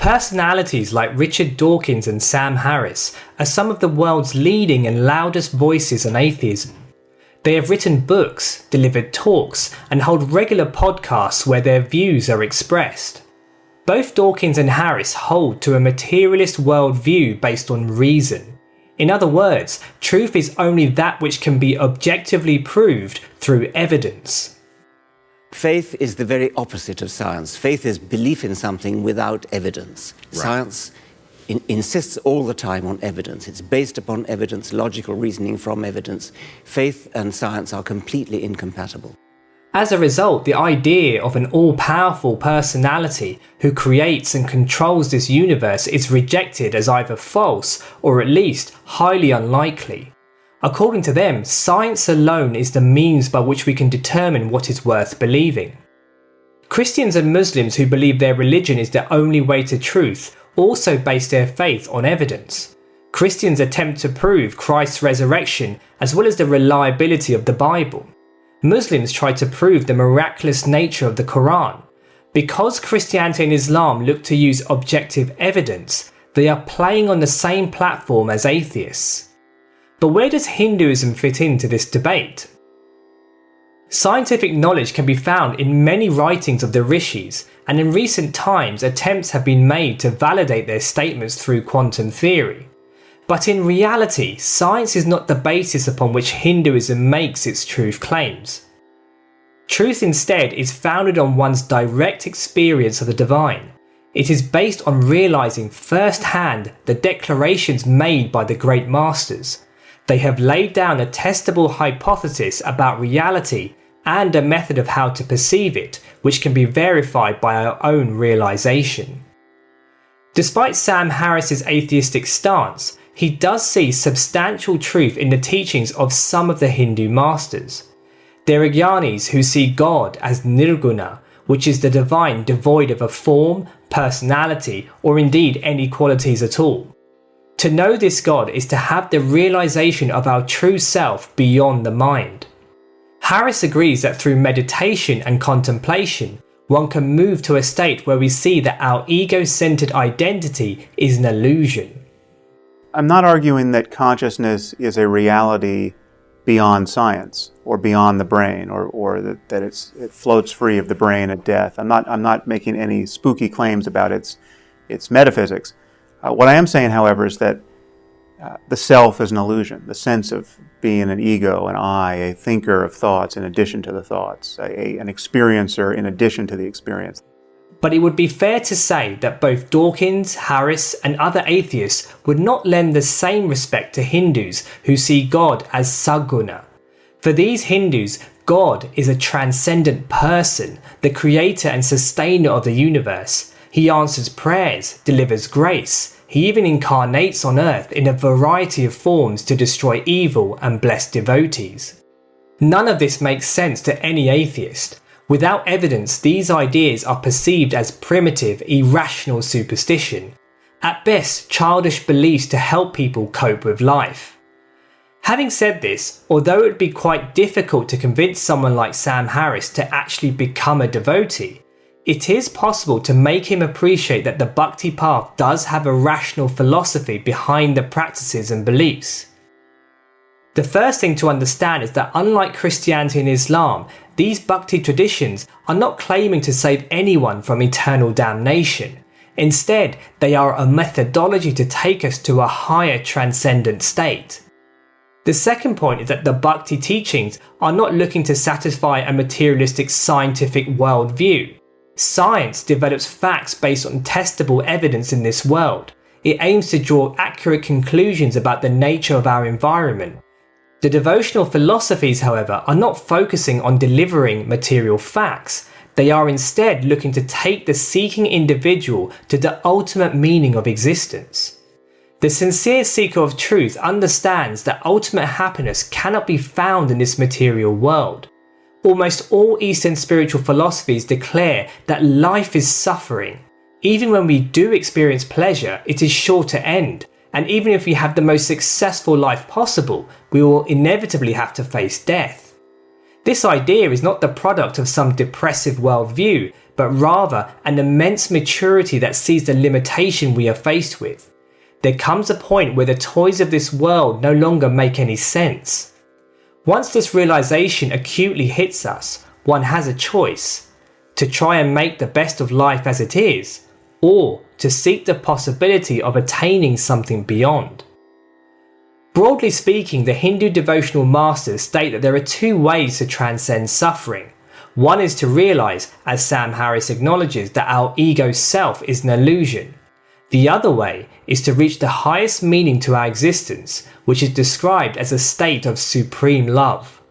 Personalities like Richard Dawkins and Sam Harris are some of the world's leading and loudest voices on atheism. They have written books, delivered talks, and hold regular podcasts where their views are expressed. Both Dawkins and Harris hold to a materialist worldview based on reason. In other words, truth is only that which can be objectively proved through evidence. Faith is the very opposite of science. Faith is belief in something without evidence. Right. Science insists all the time on evidence. It's based upon evidence, logical reasoning from evidence. Faith and science are completely incompatible. As a result, the idea of an all-powerful personality who creates and controls this universe is rejected as either false or at least highly unlikely. According to them, science alone is the means by which we can determine what is worth believing. Christians and Muslims who believe their religion is the only way to truth also base their faith on evidence. Christians attempt to prove Christ's resurrection as well as the reliability of the Bible. Muslims try to prove the miraculous nature of the Quran. Because Christianity and Islam look to use objective evidence, they are playing on the same platform as atheists. But where does Hinduism fit into this debate? Scientific knowledge can be found in many writings of the rishis, and in recent times attempts have been made to validate their statements through quantum theory. But in reality, science is not the basis upon which Hinduism makes its truth claims. Truth instead is founded on one's direct experience of the divine. It is based on realizing firsthand the declarations made by the great masters. They have laid down a testable hypothesis about reality and a method of how to perceive it, which can be verified by our own realization. Despite Sam Harris's atheistic stance, he does see substantial truth in the teachings of some of the Hindu masters. There are Jnanis who see God as nirguna, which is the divine devoid of a form, personality, or indeed any qualities at all. To know this God is to have the realization of our true self beyond the mind. Harris agrees that through meditation and contemplation, one can move to a state where we see that our ego-centered identity is an illusion. I'm not arguing that consciousness is a reality beyond science or beyond the brain, or that it floats free of the brain at death. I'm not making any spooky claims about its metaphysics. What I am saying, however, is that the self is an illusion, the sense of being an ego, an I, a thinker of thoughts in addition to the thoughts, an experiencer in addition to the experience. But it would be fair to say that both Dawkins, Harris, and other atheists would not lend the same respect to Hindus who see God as Saguna. For these Hindus, God is a transcendent person, the creator and sustainer of the universe. He answers prayers, delivers grace. He even incarnates on earth in a variety of forms to destroy evil and bless devotees. None of this makes sense to any atheist. Without evidence, these ideas are perceived as primitive, irrational superstition. At best, childish beliefs to help people cope with life. Having said this, although it would be quite difficult to convince someone like Sam Harris to actually become a devotee, it is possible to make him appreciate that the Bhakti path does have a rational philosophy behind the practices and beliefs. The first thing to understand is that unlike Christianity and Islam, these Bhakti traditions are not claiming to save anyone from eternal damnation. Instead, they are a methodology to take us to a higher transcendent state. The second point is that the Bhakti teachings are not looking to satisfy a materialistic scientific worldview. Science develops facts based on testable evidence in this world. It aims to draw accurate conclusions about the nature of our environment. The devotional philosophies, however, are not focusing on delivering material facts. They are instead looking to take the seeking individual to the ultimate meaning of existence. The sincere seeker of truth understands that ultimate happiness cannot be found in this material world. Almost all Eastern spiritual philosophies declare that life is suffering. Even when we do experience pleasure, it is sure to end. And even if we have the most successful life possible, we will inevitably have to face death. This idea is not the product of some depressive worldview, but rather an immense maturity that sees the limitation we are faced with. There comes a point where the toys of this world no longer make any sense. Once this realization acutely hits us, one has a choice: to try and make the best of life as it is, or to seek the possibility of attaining something beyond. Broadly speaking, the Hindu devotional masters state that there are two ways to transcend suffering. One is to realize, as Sam Harris acknowledges, that our ego self is an illusion. The other way is to reach the highest meaning to our existence, which is described as a state of supreme love.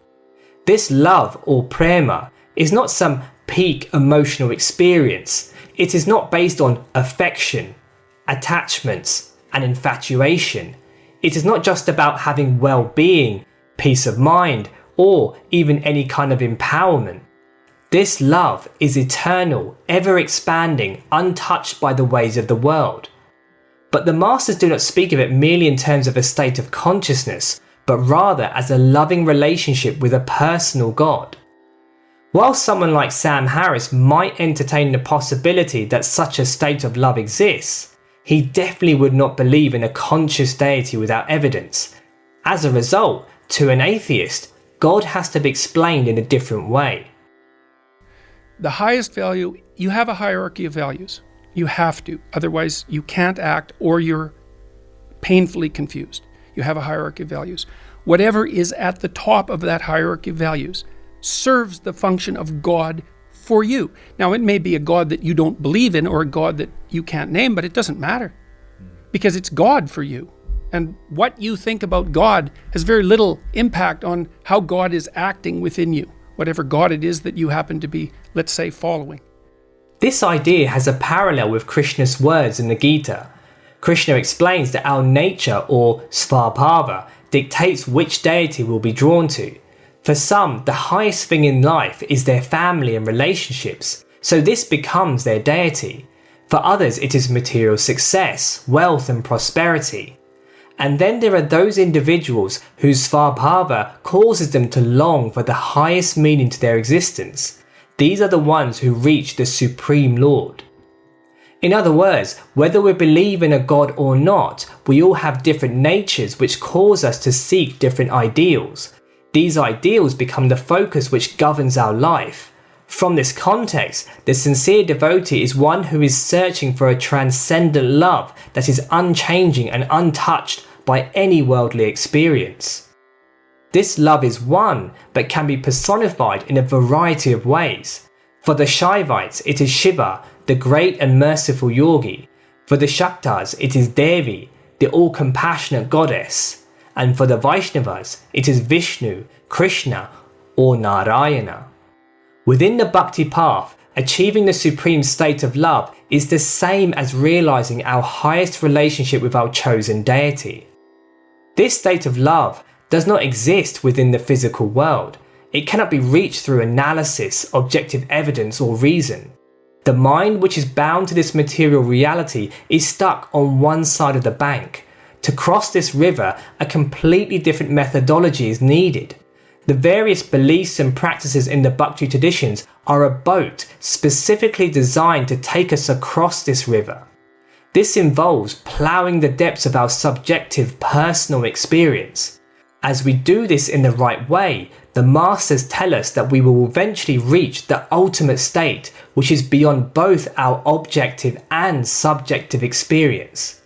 This love, or prema, is not some peak emotional experience. It is not based on affection, attachments, and infatuation. It is not just about having well-being, peace of mind, or even any kind of empowerment. This love is eternal, ever-expanding, untouched by the ways of the world. But the masters do not speak of it merely in terms of a state of consciousness, but rather as a loving relationship with a personal God. While someone like Sam Harris might entertain the possibility that such a state of love exists, he definitely would not believe in a conscious deity without evidence. As a result, to an atheist, God has to be explained in a different way. The highest value, you have a hierarchy of values. You have to, otherwise you can't act or you're painfully confused. You have a hierarchy of values. Whatever is at the top of that hierarchy of values serves the function of God for you. Now, it may be a God that you don't believe in or a God that you can't name, but it doesn't matter because it's God for you. And what you think about God has very little impact on how God is acting within you, whatever God it is that you happen to be, let's say, following. This idea has a parallel with Krishna's words in the Gita. Krishna explains that our nature, or svabhava, dictates which deity we'll be drawn to. For some, the highest thing in life is their family and relationships, so this becomes their deity. For others, it is material success, wealth and prosperity. And then there are those individuals whose svabhava causes them to long for the highest meaning to their existence. These are the ones who reach the Supreme Lord. In other words, whether we believe in a God or not, we all have different natures which cause us to seek different ideals. These ideals become the focus which governs our life. From this context, the sincere devotee is one who is searching for a transcendent love that is unchanging and untouched by any worldly experience. This love is one, but can be personified in a variety of ways. For the Shaivites, it is Shiva, the great and merciful yogi. For the Shaktas, it is Devi, the all-compassionate goddess. And for the Vaishnavas, it is Vishnu, Krishna, or Narayana. Within the Bhakti path, achieving the supreme state of love is the same as realizing our highest relationship with our chosen deity. This state of love does not exist within the physical world. It cannot be reached through analysis, objective evidence, or reason. The mind which is bound to this material reality is stuck on one side of the bank. To cross this river, a completely different methodology is needed. The various beliefs and practices in the Bhakti traditions are a boat specifically designed to take us across this river. This involves ploughing the depths of our subjective personal experience. As we do this in the right way, the masters tell us that we will eventually reach the ultimate state, which is beyond both our objective and subjective experience.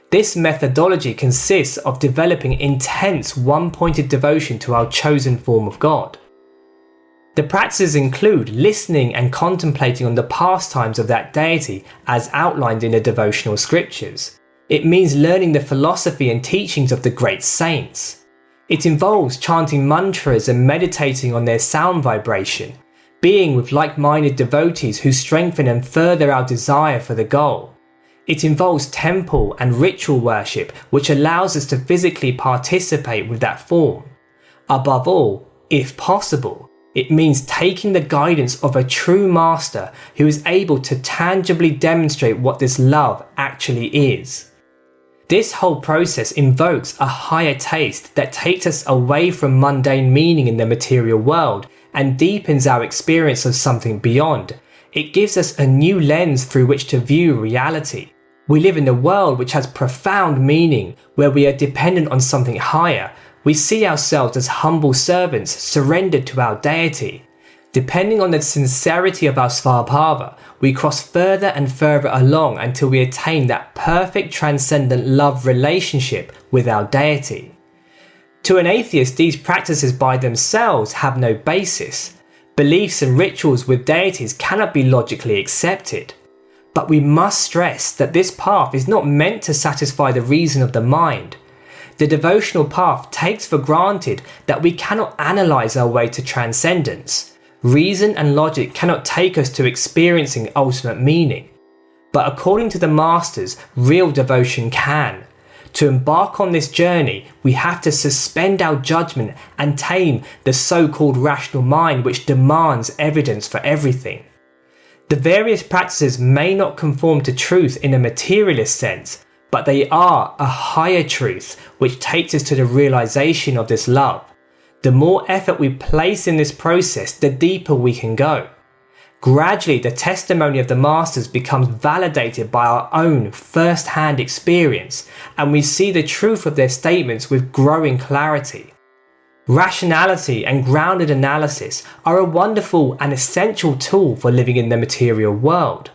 This methodology consists of developing intense one-pointed devotion to our chosen form of God. The practices include listening and contemplating on the pastimes of that deity as outlined in the devotional scriptures. It means learning the philosophy and teachings of the great saints. It involves chanting mantras and meditating on their sound vibration, being with like-minded devotees who strengthen and further our desire for the goal. It involves temple and ritual worship, which allows us to physically participate with that form. Above all, if possible, it means taking the guidance of a true master who is able to tangibly demonstrate what this love actually is. This whole process invokes a higher taste that takes us away from mundane meaning in the material world and deepens our experience of something beyond, It gives us a new lens through which to view reality. We live in a world which has profound meaning, where we are dependent on something higher. We see ourselves as humble servants surrendered to our deity. Depending on the sincerity of our svabhava, we cross further and further along until we attain that perfect transcendent love relationship with our deity. To an atheist, these practices by themselves have no basis. Beliefs and rituals with deities cannot be logically accepted. But we must stress that this path is not meant to satisfy the reason of the mind. The devotional path takes for granted that we cannot analyze our way to transcendence. Reason and logic cannot take us to experiencing ultimate meaning. But according to the masters, real devotion can. To embark on this journey, we have to suspend our judgment and tame the so-called rational mind which demands evidence for everything. The various practices may not conform to truth in a materialist sense, but they are a higher truth which takes us to the realization of this love. The more effort we place in this process, the deeper we can go. Gradually, the testimony of the masters becomes validated by our own first-hand experience, and we see the truth of their statements with growing clarity. Rationality and grounded analysis are a wonderful and essential tool for living in the material world.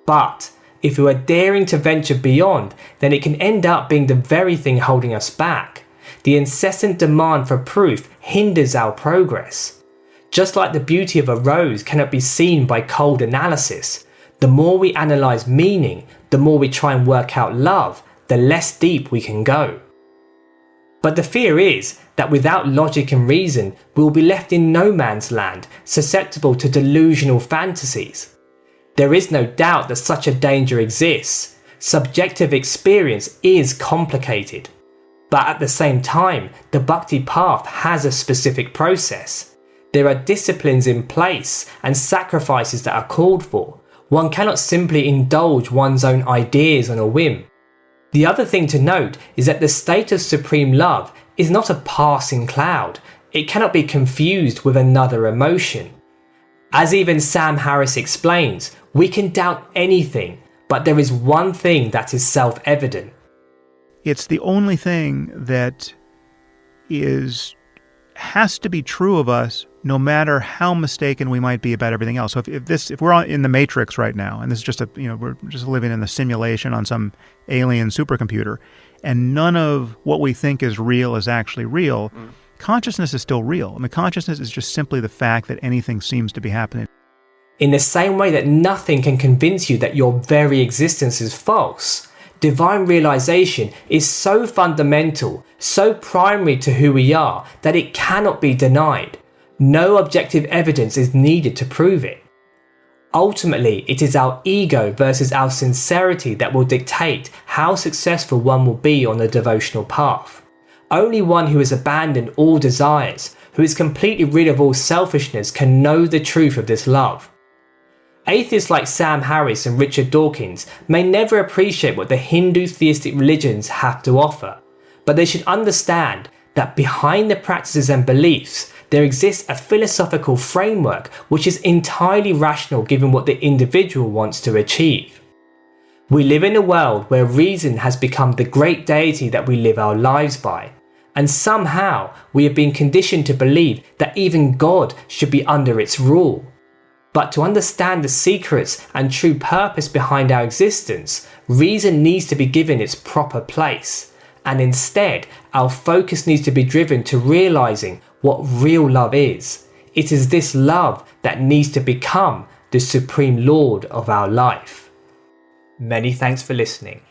But if we are daring to venture beyond, then it can end up being the very thing holding us back. The incessant demand for proof hinders our progress. Just like the beauty of a rose cannot be seen by cold analysis, the more we analyze meaning, the more we try and work out love, the less deep we can go. But the fear is that without logic and reason, we will be left in no man's land, susceptible to delusional fantasies. There is no doubt that such a danger exists. Subjective experience is complicated. But at the same time, the Bhakti path has a specific process. There are disciplines in place and sacrifices that are called for. One cannot simply indulge one's own ideas on a whim. The other thing to note is that the state of supreme love is not a passing cloud. It cannot be confused with another emotion. As even Sam Harris explains, we can doubt anything, but there is one thing that is self-evident. It's the only thing that has to be true of us, no matter how mistaken we might be about everything else. So if we're in the Matrix right now, and this is just we're just living in the simulation on some alien supercomputer, and none of what we think is real is actually real, consciousness is still real. I mean, consciousness is just simply the fact that anything seems to be happening. In the same way that nothing can convince you that your very existence is false, divine realization is so fundamental, so primary to who we are, that it cannot be denied. No objective evidence is needed to prove it. Ultimately, it is our ego versus our sincerity that will dictate how successful one will be on the devotional path. Only one who has abandoned all desires, who is completely rid of all selfishness, can know the truth of this love. Atheists like Sam Harris and Richard Dawkins may never appreciate what the Hindu theistic religions have to offer, but they should understand that behind the practices and beliefs, there exists a philosophical framework which is entirely rational given what the individual wants to achieve. We live in a world where reason has become the great deity that we live our lives by, and somehow we have been conditioned to believe that even God should be under its rule. But to understand the secrets and true purpose behind our existence, reason needs to be given its proper place, and instead our focus needs to be driven to realizing what real love is. It is this love that needs to become the supreme lord of our life. Many thanks for listening.